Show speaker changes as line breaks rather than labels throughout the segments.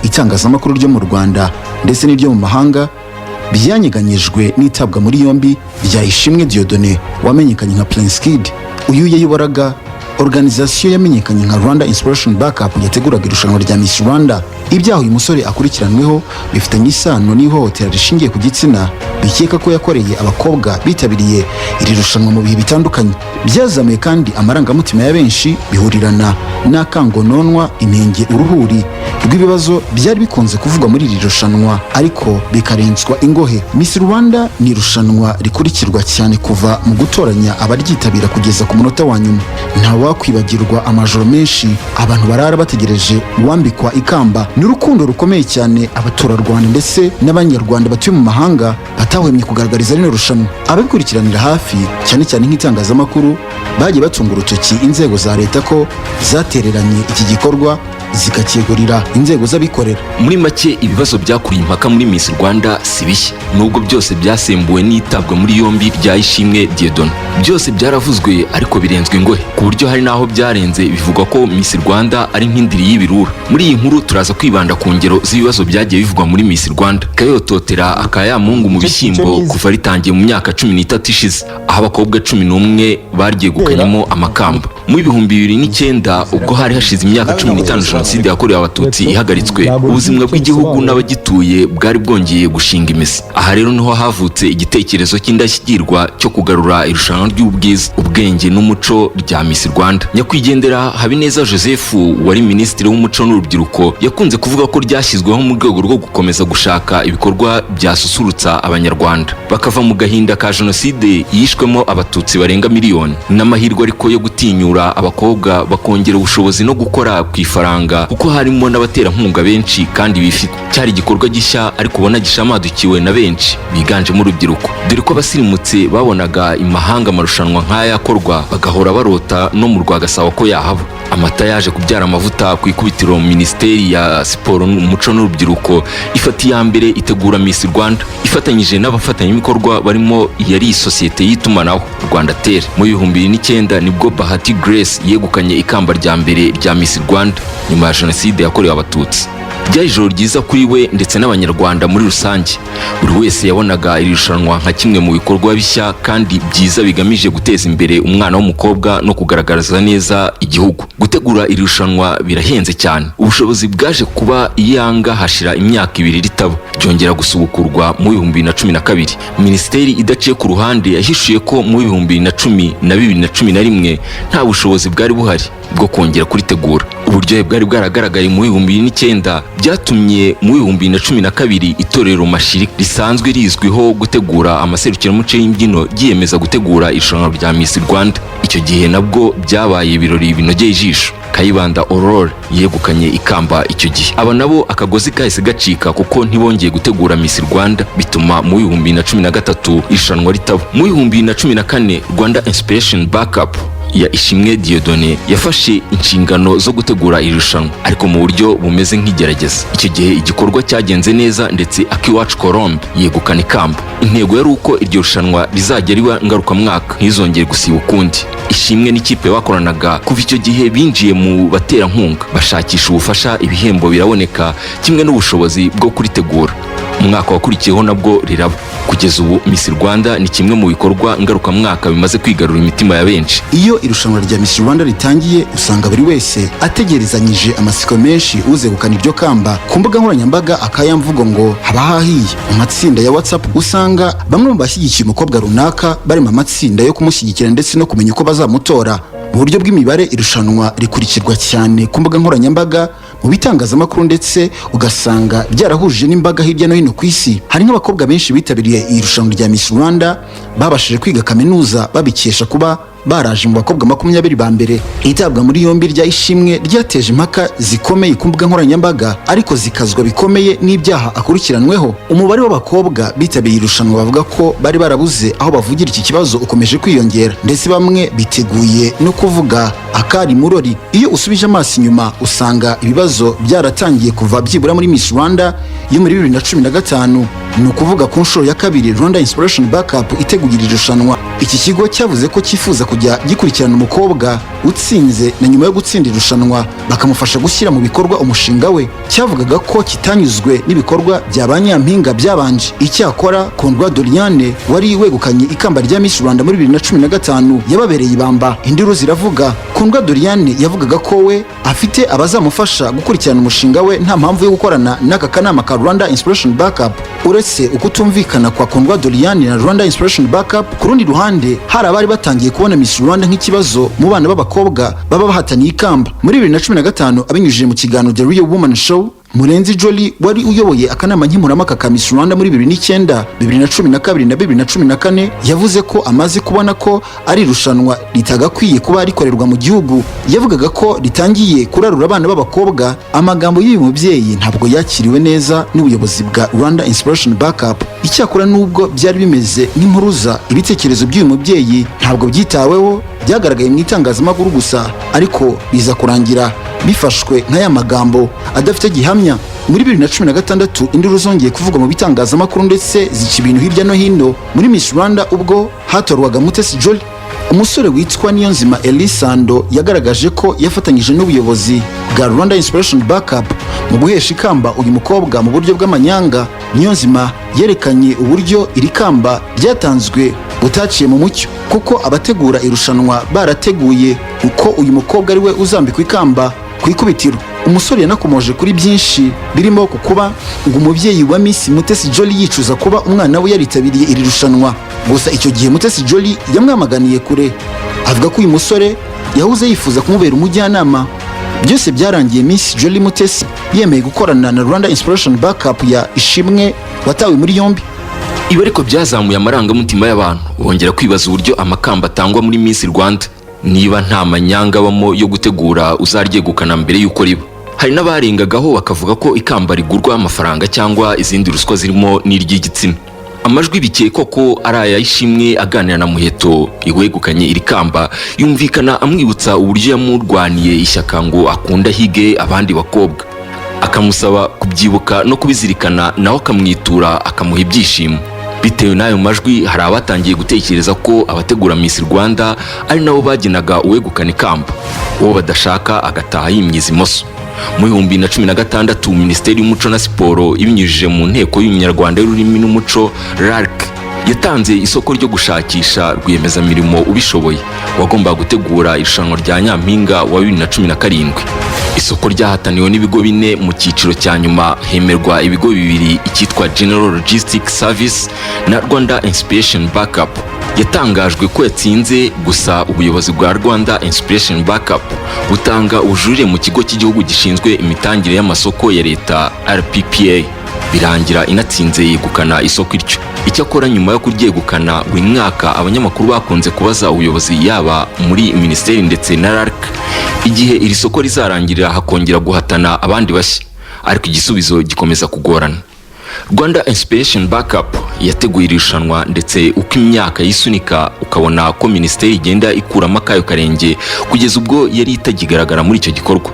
itangazamakuru ryo mu Rwanda ndetse n'iryo mu mahanga byanyeganyijwe n'itabwa muri yombi rya Ishimwe Dieudonné wamenyekanye nka Prince Kid. Uyu yayoboraga organisation yamenyekanye nka Rwanda Inspiration Backup yateguraga irushanwa rya Miss Rwanda. Ibyaha uyu musore akurikiranweho bifitanye isano n'ihohotera rishingiye ku gitsina bikeka ko yakoreye abakobwa bitabiriye iri rushanwa mu bihe bitandukanye. Byazamuye kandi amarangamutima ya benshi bihurirana n'akangononwa, inenge, uruhuri rw'ibibazo byari bikunze kuvugwa muri iri rushanwa ariko bikarenzwa ingohe. Miss Rwanda ni irushanwa rikurikirwa cyane kuva mu gutoranya abaryitabira kugeza ku munota wa nyuma. Nta wakwibagirwa amajoro menshi abantu barara bategereje uwambikwa ikamba. Ni urukundo rukomeye cyane abaturarwanda ndetse n'abanyarwanda batuye mu mahanga batahwemye kugaragariza rino rushanwa. Ababikurikiranira hafi cyane cyane nk'itangazamakuru bagiye batunga urutoki inzego za leta ko zatereranye iki gikorwa zikakegurira inzego z'abikorera.
Muri make ibibazo byakuriye impaka muri Miss Rwanda si bishya, nubwo byose byasembuwe n'itabwa muri yombi rya Ishimwe Dieudonné. Byose byaravuzwe ariko birenzwe ingohe ku buryo hari naho byarenze bivugwa ko Miss Rwanda ari nk'indiri y'ibirura. Muri iyi nkuru turaza kwibanda ku ngero z'ibibazo byagiye bivugwa muri Miss Rwanda. Kayototera akayamungu mu bishyimbo kuva ritangiye mu myaka 13 ishize, aho abakobwa 11 baryegukanyemo amakamba. Mu 2009 ubwo hari hashize imyaka 15 Jenoside yakorewe Abatutsi ihagaritswe, ubuzima bw'igihugu n'abagituye bwari bwongeye gushinga imizi. Aha rero niho havutse igitekerezo cy'indashyikirwa cyo kugarura irushanwa ry'ubwiza, ubwenge n'umuco rya Miss Rwanda. Nyakwigendera Habineza Joseph wari minisitiri w'umuco n'urubyiruko yakunze kuvuga ko ryashyizweho mu rwego rwo gukomeza gushaka ibikorwa byasusurutsa abanyarwanda bakava mu gahinda ka Jenoside yishwemo Abatutsi barenga miliyoni, n'amahirwe ariko yo gutinyura abakobwa bakongera ubushobozi no gukora ku ifaranga kuko harimo n'abaterankunga benshi kandi bifite. Cyari igikorwa gishya ariko ubona gishamadukiwe na benshi biganjemo urubyiruko, dore ko abasirimutse babonaga imahanga amarushanwa nk'aya yakorwa bagahora barota no mu Rwagasabo ko yahaba. Amata yaje kubyara amavuta ku ikubitiro. Minisiteri ya Siporo n'Umuco n'Urubyiruko ifata iya mbere itegura Miss Rwanda ifatanyije n'abafatanyabikorwa barimo yari isosiyete y'itumanaho Rwandatel. Mu 2009 nibwo Bahati Grace yegukanye ikamba rya mbere rya Miss Rwanda nyuma ya Jenoside yakorewe Abatutsi. Ryari ijoro ryiza kuri we ndetse n'abanyarwanda muri rusange. Buri wese yabonaga iri rushanwa nka kimwe mu bikorwa bishya kandi byiza bigamije guteza imbere umwana w'umukobwa no kugaragariza neza igihugu. Gutegura iri rushanwa birahenze cyane. Ubushobozi bwaje kuba iyanga hashira imyaka 2 ritaba, ryongera gusubukurwa mu 2012. Minisiteri idaciye ku ruhande yahishuye ko mu 2010 na 2011 nta bushobozi bwari buhari bwo kongera kuritegura. Uburyohe bwari bwaragaragaye mu 2009 byatumye mu 2012 itorero Mashiri risanzwe rizwiho gutegura amaserukiramuco y'imbyino ryiyemeza gutegura irushanwa rya Miss Rwanda. Icyo gihe nabwo byabaye ibirori binogeye ijisho. Kayibanda Aurore yegukanye ikamba icyo gihe. Aba nabo akagozi kahise gacika kuko ntibongeye gutegura Miss Rwanda, bituma mu 2013 irushanwa ritaba. Mu 2014 Rwanda Inspiration Backup ya Ishimwe Dieudonné yafashe inshingano zo gutegura irushanwa ariko mu buryo bumeze nk'igerageza. Icyo gihe igikorwa cyagenze neza ndetse iwacu Colombe yegukana ikamba. Intego yari uko iryo rushanwa rizajya riba ngaruka mwaka ntizongere gusiba ukundi. Ishimwe n'ikipe bakoranaga kuva icyo gihe binjiye mu baterankunga bashakisha ubufasha, ibihembo biraboneka kimwe n'ubushobozi bwo kuritegura. Umwaka wakurikiyeho nabwo riraba. Kugeza ubu Miss Rwanda ni kimwe mu bikorwa ngaruka mwaka bimaze kwigarura imitima ya benshi. Iyo irushanwa rya Miss Rwanda ritangiye usanga buri wese ategerezanyije amasiko menshi uzegukana iryo kamba. Ku mbuga nkoranyambaga akayamvugo ngo haba hahiye. Mu matsinda ya WhatsApp usanga bamwe mu bashyigikiye umukobwa runaka bari mu matsinda yo kumushyigikira ndetse no kumenya uko bazamutora. Mu buryo bw'imibare irushanwa rikurikirwa cyane ku mbuga nkoranyambaga, mu bitangazamakuru ndetse ugasanga byarahuje n'imbaga hirya no hino ku isi. Hari n'abakobwa benshi bitabiriye irushanwa rya Miss Rwanda babashije kwiga kaminuza babikesha kuba baraje mu bakobwa 20 ba mbere. Itabwa muri yombi rya Ishimwe ryateje impaka zikomeye ku mbuga nkoranyambaga ariko zikazwa bikomeye n'ibyaha akurikiranweho. Umubare w'abakobwa bitabiriye irushanwa bavuga ko bari barabuze aho bavugira iki kibazo ukomeje kwiyongera ndetse bamwe biteguye no kuvuga akari murori. Iyo usubije amaso inyuma usanga ibibazo byaratangiye kuva byibura muri Miss Rwanda yo muri 2015, ni ukuvuga ku nshuro ya kabiri Rwanda Inspiration Backup itegugira irushanwa.
Iki kigo cyavuze ko cyifuza kujya gikurikirana umukobwa utsinze na nyuma yo gutsinda irushanwa bakamufasha gushyira mu bikorwa umushinga we. Cyavugaga ko kitanyuzwe n'ibikorwa bya ba nyampinga byabanje. Icyakora Kundwa Doriane wari wegukanye ikamba rya Miss Rwanda muri 2015 yababereye ibamba. Induru ziravuga. Kundwa Doriane yavugaga ko we afite abazamufasha gukurikirana umushinga we nta mpamvu yo gukorana n'aka kanama ka Rwanda Inspiration Backup. Uretse ukutumvikana kwa Kundwa Doriane na Rwanda Inspiration Backup, ku rundi ruhande hari abari batangiye kubona Miss Rwanda nk'ikibazo mu bana b'abakobwa baba bahataniye ikamba. Muri 2015 abinyujije mu kiganiro The Real Woman Show, Murenzi Jolly wari uyoboye akanama nkemurampaka ka Miss Rwanda muri 2009, 2012 na 2014 yavuze ko amaze kubona ko ari irushanwa ritagakwiye kuba rikorerwa mu gihugu. Yavugaga ko ritangiye kurarura abana b'abakobwa. Amagambo y'uyu mubyeyi ntabwo yakiriwe neza n'ubuyobozi bwa Rwanda Inspiration Backup. Icyakora nubwo byari bimeze nk'impuruza, ibitekerezo by'uyu mubyeyi ntabwo byitaweho, byagaragaye mu itangazamakuru gusa, ariko biza kurangira bifashwe nk'aya magambo adafite gihamya. Muri 2016 induru zongeye kuvugwa mu bitangazamakuru ndetse zica ibintu hirya no hino muri Miss Rwanda ubwo hatorwaga Mutesi Jolly. Umusore witwa Niyonzima Elisando yagaragaje ko yafatanyije n'ubuyobozi bwa Rwanda Inspiration Backup mu guhesha ikamba uyu mukobwa mu buryo bw'amanyanga. Niyonzima yerekanye uburyo iri kamba ryatanzwe butaciye mu mucyo, kuko abategura irushanwa barateguye uko uyu mukobwa ari we uzambikwa ikamba ku ikubitiro. Umusore yanakomoje kuri byinshi birimo kukuba ngo umubyeyi wa Miss Mutesi Jolly yicuza kuba umwana we yaritabiriye iri rushanwa. Gusa icyo gihe Mutesi Jolly yamwamaganiye kure, avuga ko uyu musore yahuze yifuza kumubera umujyanama. Byose byarangiye Miss Jolly Mutesi yemeye gukorana na Rwanda Inspiration Backup ya Ishimwe watawe muri yombi.
Ibi ariko byazamuye amarangamutima y'abantu, bongera kwibaza uburyo amakamba atangwa muri Miss Rwanda niba nta manyanga abamo yo gutegura uzaryegukana mbere y'uko riba. Hari n'abarengagaho bakavuga ko ikamba rigurwa amafaranga cyangwa izindi ruswa zirimo n'iry'igitsina. Amajwi bikekwa ko ari aya Ishimwe aganira na Muheto iwegukanye iri kamba yumvikana amwibutsa uburyo yamurwaniye ishyaka ngo akunda hige abandi bakobwa, akamusaba kubyibuka no kubizirikana, nawe akamwitura akamuha ibyishimo. Bitewe n'ayo majwi hari abatangiye gutekereza ko abategura Miss Rwanda ari nabo baginaga uwegukana ikamba, uwo badashaka agataha yimyiza imoso. Mu 2016 Minisiteri y'Umuco na Siporo ibinyujije mu nteko y'Umunyarwanda y'ururimi n'umuco RARC yatanze isoko ryo gushakisha rwiyemezamirimo ubishoboye wagomba gutegura irushanwa rya Nyampinga wa 2017. Isoko ryahataniwe n'ibigo bine. Mu cyiciro cya nyuma hemerwa ibigo bibiri, icyitwa General Logistics Service na Rwanda Inspiration Backup. Yatangajwe ko yatsinze, gusa ubuyobozi bwa Rwanda Inspiration Backup butanga ubujurire mu kigo cy'igihugu gishinzwe imitangire y'amasoko ya leta RPPA, birangira inatsinze yegukana isoko iryo. Icyakora nyuma yo kuryegukana, buri mwaka abanyamakuru bakunze kubaza ubuyobozi yaba muri minisiteri ndetse na RARC igihe iri soko rizarangirira hakongera guhatana abandi bashya, ariko igisubizo gikomeza kugorana. Rwanda Inspiration Backup yateguye irushanwa ndetse uko imyaka yisunika ukabona ko minisiteri igenda ikuramo akayo karenge kugeza ubwo yari itagigaragara muri icyo gikorwa.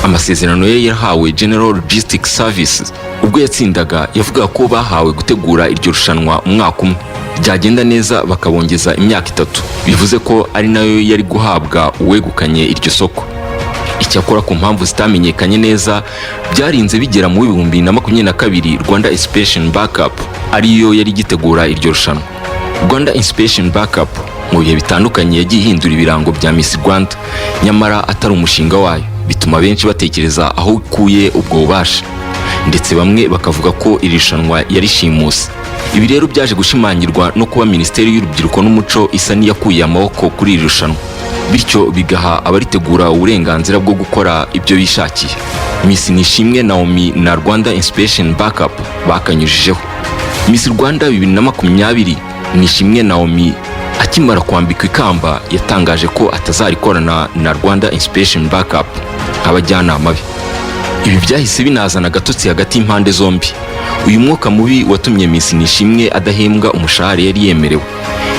Amasezerano ye yahawe General Logistics Services ubwo yatsindaga yavuga ko bahawe gutegura iryo rushanwa umwaka umwe, byagenda neza bakabongeza imyaka 3, bivuze ko ari nayo yari guhabwa uwegukanye iryo soko. Icyakora ku mpamvu zitamenyekanye neza byarinze bigera mu 2022 Rwanda Inspiration Backup ariyo yari gitegura iryo rushanwa. Rwanda Inspiration Backup mu bihe bitandukanye yagiye ihindura ibirango bya Miss Rwanda, nyamara atari umushinga wayo, bituma benshi batekereza aho ikuye ubwo bubasha, ndetse bamwe bakavuga ko iri rushanwa yari shimuse. Ibi rero byaje gushimangirwa no kuba Minisiteri y'Urubyiruko n'Umuco isa n'iyakuye amaboko kuri iri rushanwa, bityo bigaha abaritegura uburenganzira bwo gukora ibyo bishakiye. Miss Nishimwe Naomi na Rwanda Inspiration Backup bakanyujijeho. Miss Rwanda 2020 Nishimwe Naomi akimara kwambikwa ikamba yatangaje ko atazarikorana na Rwanda Inspiration Backup nk'abajyanama be. Ibi byahise binazana agatotsi hagati y'impande zombi. Uyu mwuka mubi watumye Miss Nishimwe adahembwa umushahara yari yemerewe,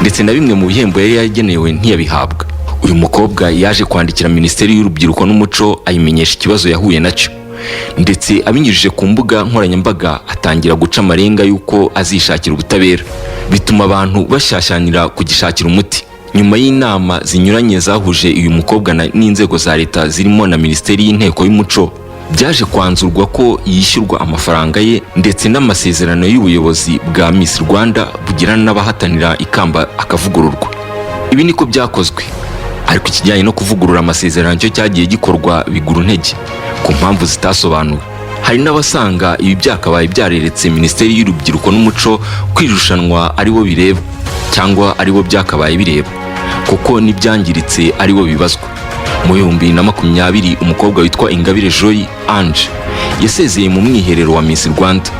ndetse na bimwe mu bihembo yari yagenewe ntiyabihabwa. Uyu mukobwa yaje kwandikira Minisiteri y'Urubyiruko n'Umuco ayimenyesha ikibazo yahuye nacyo, ndetse abinyujije ku mbuga nkoranyambaga atangira guca amarenga y'uko azishakira ubutabera, bituma abantu bashyashyanira kugishakira umuti. Nyuma y'inama zinyuranye zahuje uyu mukobwa n'inzego za leta zirimo na Minisiteri y'Inteko y'Umuco, byaje kwanzurwa ko yishyurwa amafaranga ye ndetse n'amasezerano y'ubuyobozi bwa Miss Rwanda bugirana n'abahatanira ikamba akavugururwa. Ibi niko byakozwe, ariko ikijyanye no kuvugurura amasezerano cyo cyagiye gikorwa bigura intege ku mpamvu zitasobanuwe. Hari n'abasanga ibi byakabaye byareretse Minisiteri y'Urubyiruko n'Umuco kwirushanwa aribo bireba cyangwa aribo byakabaye bireba, kuko n'ibyangiritse aribo bibazwa. Mu 2020 umukobwa witwa Ingabire Joy Ange yasezeye mu mwiherero wa Miss Rwanda.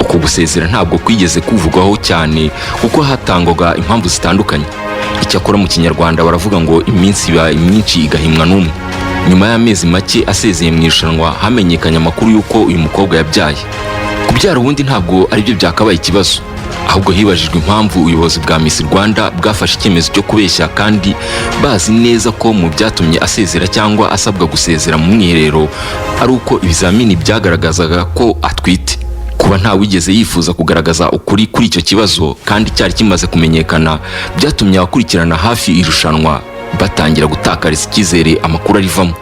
Uko gusezera ntabwo kwigeze kuvugwaho cyane kuko hatangwaga impamvu zitandukanye. Icyakora mu Kinyarwanda baravuga ngo iminsi iba myinshi igahimwa n'umwe. Nyuma y'amezi make asezeye mu irushanwa hamenyekanye amakuru y'uko uyu mukobwa yabyaye. Kubyara ubundi ntabwo ari byo byakabaye ikibazo, ahubwo hibajijwe impamvu ubuyobozi bwa Miss Rwanda bwafashe icyemezo cyo kubeshya kandi bazi neza ko mu byatumye asezera cyangwa asabwa gusezera mu mwiherero ari uko ibizamini byagaragazaga ko atwite. Kuba nta wigeze yifuza kugaragaza ukuri kuri icyo kibazo kandi cyari kimaze kumenyekana, byatumye abakurikirana hafi irushanwa batangira gutakariza icyizere amakuru arivamo.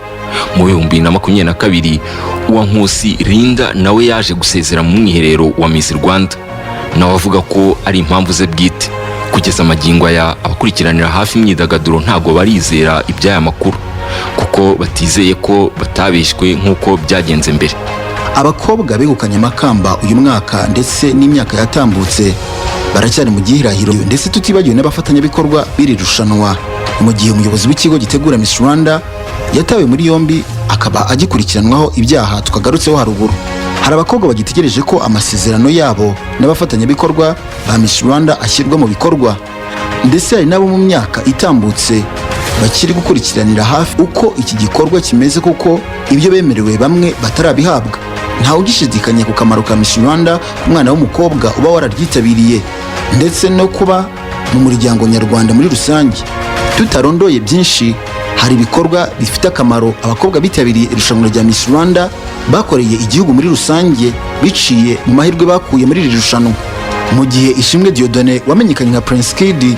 Mu 2022 Uwankusi Linda nawe yaje gusezera mu mwiherero wa Miss Rwanda, nawe avuga ko ari impamvu ze bwite. Kugeza amagingo aya abakurikiranira hafi imyidagaduro ntabwo barizera iby'aya makuru kuko batizeye ko batabeshywe nk'uko byagenze mbere.
Abakobwa begukanye amakamba uyu mwaka ndetse n'imyaka yatambutse baracyari mu gihirahiro, ndetse tutibagiwe n'abafatanyabikorwa b'iri rushanwa, mu gihe umuyobozi w'ikigo gitegura Miss Rwanda yatawe muri yombi akaba agikurikiranwaho ibyaha tukagarutseho haruguru. Hari abakobwa bagitegereje ko amasezerano yabo n'abafatanyabikorwa ba Miss Rwanda ashyirwa mu bikorwa, ndetse hari nabo mu myaka itambutse bakiri gukurikiranira hafi uko iki gikorwa kimeze kuko ibyo bemerewe bamwe batarabihabwa. Ntawe ugishidikanya ku kamaro ka Miss Rwanda ku mwana w'umukobwa uba wararyitabiriye ndetse no kuba mu muryango nyarwanda muri rusange. Tutarondoye byinshi, hari ibikorwa bifite akamaro abakobwa bitabiriye irushanwa rya Miss Rwanda bakoreye igihugu muri rusange biciye mu mahirwe bakuye muri iri rushanwa. Mu gihe Ishimwe Dieudonné wamenyekanye nka Prince Kid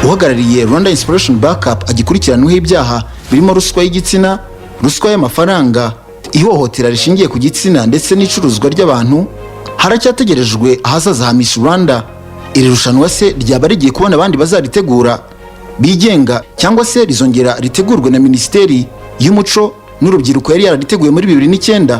uhagarariye Rwanda Inspiration Backup agikurikiranweho ibyaha birimo ruswa y'igitsina, ruswa y'amafaranga, ihohotera rishingiye ku gitsina ndetse n'icuruzwa ry'abantu, haracyategerejwe ahazaza ha Miss Rwanda. Iri rushanwa se ryaba rigiye kubona abandi bazaritegura bigenga cyangwa se rizongera ritegurwe na Minisiteri y'Umuco n'Urubyiruko yari yarariteguye muri 2009?